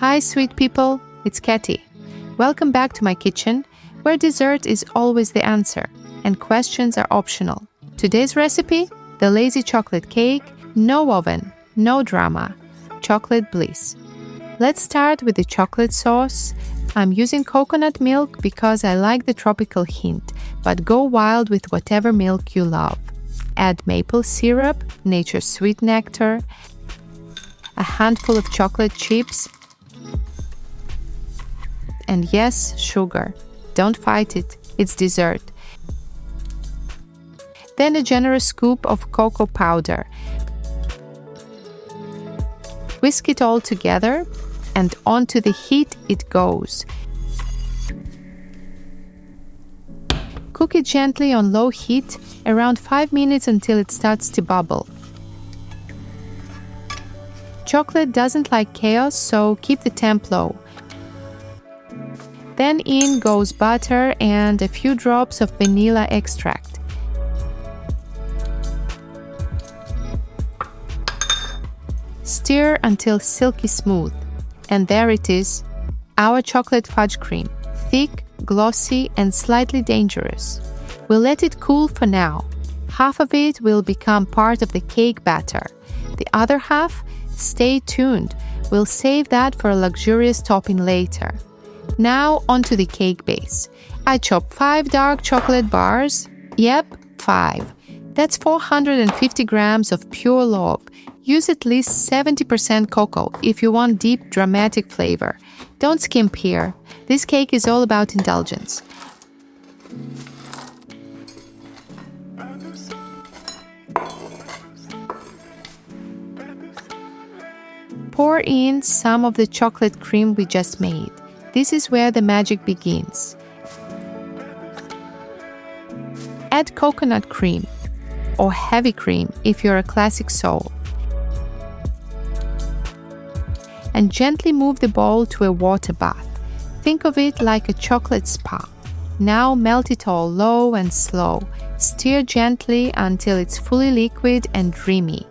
Hi, sweet people, it's Katy. Welcome back to my kitchen, where dessert is always the answer and questions are optional. Today's recipe: the lazy chocolate cake, no oven, no drama, chocolate bliss. Let's start with the chocolate sauce. I'm using coconut milk because I like the tropical hint, but go wild with whatever milk you love. Add maple syrup, nature's sweet nectar, a handful of chocolate chips, and yes, sugar. Don't fight it, it's dessert. Then a generous scoop of cocoa powder. Whisk it all together, and onto the heat it goes. Cook it gently on low heat, around 5 minutes until it starts to bubble. Chocolate doesn't like chaos, so keep the temp low. Then in goes butter and a few drops of vanilla extract. Stir until silky smooth. And there it is, our chocolate fudge cream, thick, glossy, and slightly dangerous. We'll let it cool for now. Half of it will become part of the cake batter. The other half, stay tuned, we'll save that for a luxurious topping later. Now onto the cake base. I chopped 5 dark chocolate bars. Yep, 5. That's 450 grams of pure love. Use at least 70% cocoa if you want deep, dramatic flavor. Don't skimp here. This cake is all about indulgence. Pour in some of the chocolate cream we just made. This is where the magic begins. Add coconut cream or heavy cream if you're a classic soul. And gently move the bowl to a water bath. Think of it like a chocolate spa. Now melt it all low and slow. Stir gently until it's fully liquid and dreamy.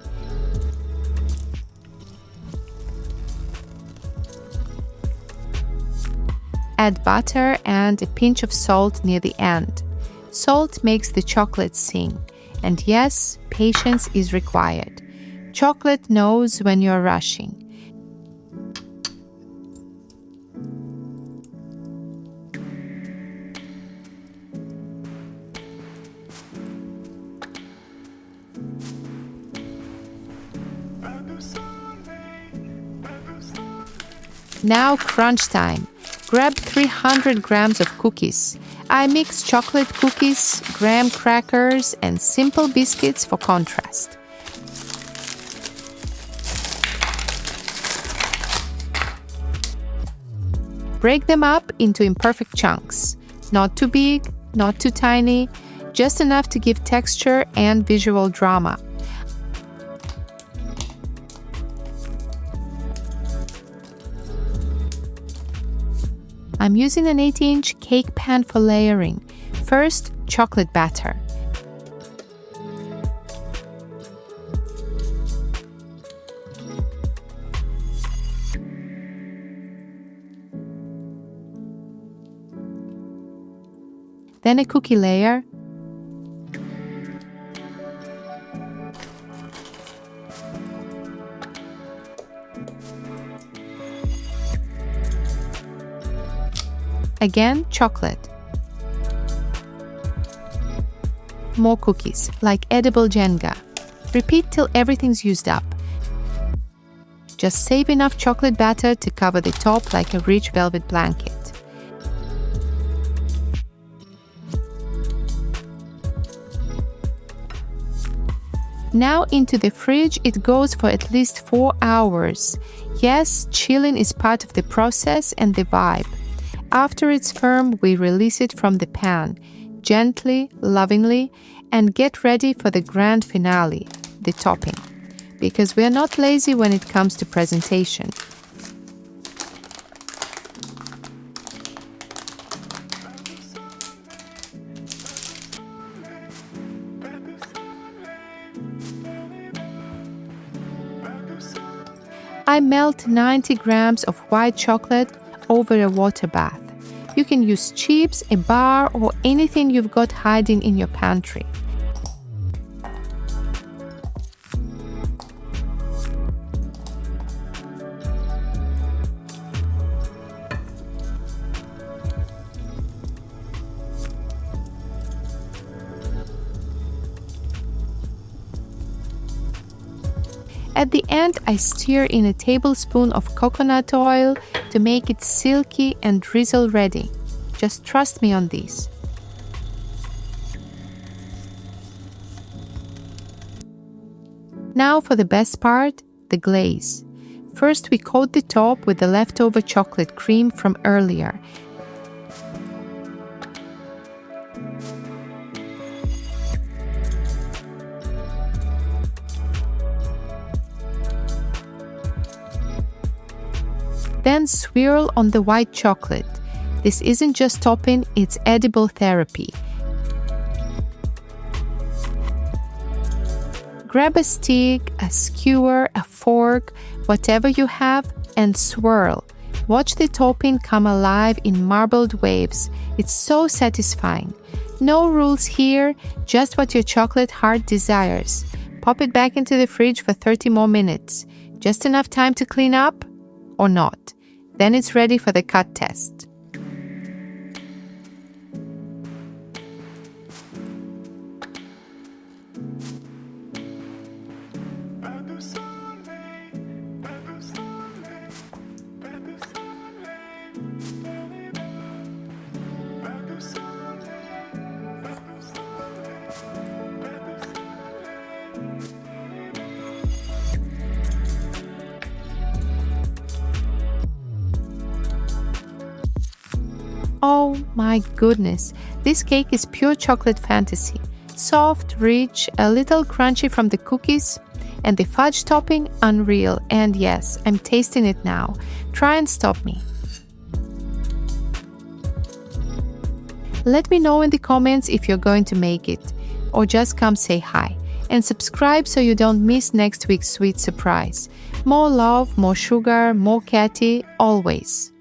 Add butter and a pinch of salt near the end. Salt makes the chocolate sing. And yes, patience is required. Chocolate knows when you're rushing. Now crunch time. Grab 300 grams of cookies. I mix chocolate cookies, graham crackers, and simple biscuits for contrast. Break them up into imperfect chunks. Not too big, not too tiny, just enough to give texture and visual drama. I'm using an 8-inch cake pan for layering. First, chocolate batter. Then a cookie layer. Again, chocolate. More cookies, like edible Jenga. Repeat till everything's used up. Just save enough chocolate batter to cover the top like a rich velvet blanket. Now into the fridge it goes for at least 4 hours. Yes, chilling is part of the process and the vibe. After it's firm, we release it from the pan, gently, lovingly, and get ready for the grand finale, the topping. Because we are not lazy when it comes to presentation. I melt 90 grams of white chocolate over a water bath. You can use chips, a bar, or anything you've got hiding in your pantry. At the end, I stir in a tablespoon of coconut oil to make it silky and drizzle ready. Just trust me on this. Now for the best part, the glaze. First, we coat the top with the leftover chocolate cream from earlier. Then swirl on the white chocolate. This isn't just topping, it's edible therapy. Grab a stick, a skewer, a fork, whatever you have, and swirl. Watch the topping come alive in marbled waves. It's so satisfying. No rules here, just what your chocolate heart desires. Pop it back into the fridge for 30 more minutes. Just enough time to clean up? Or not. Then it's ready for the cut test. Oh my goodness, this cake is pure chocolate fantasy. Soft, rich, a little crunchy from the cookies, and the fudge topping, unreal. And yes, I'm tasting it now. Try and stop me. Let me know in the comments if you're going to make it, or just come say hi. And subscribe so you don't miss next week's sweet surprise. More love, more sugar, more Katie, always.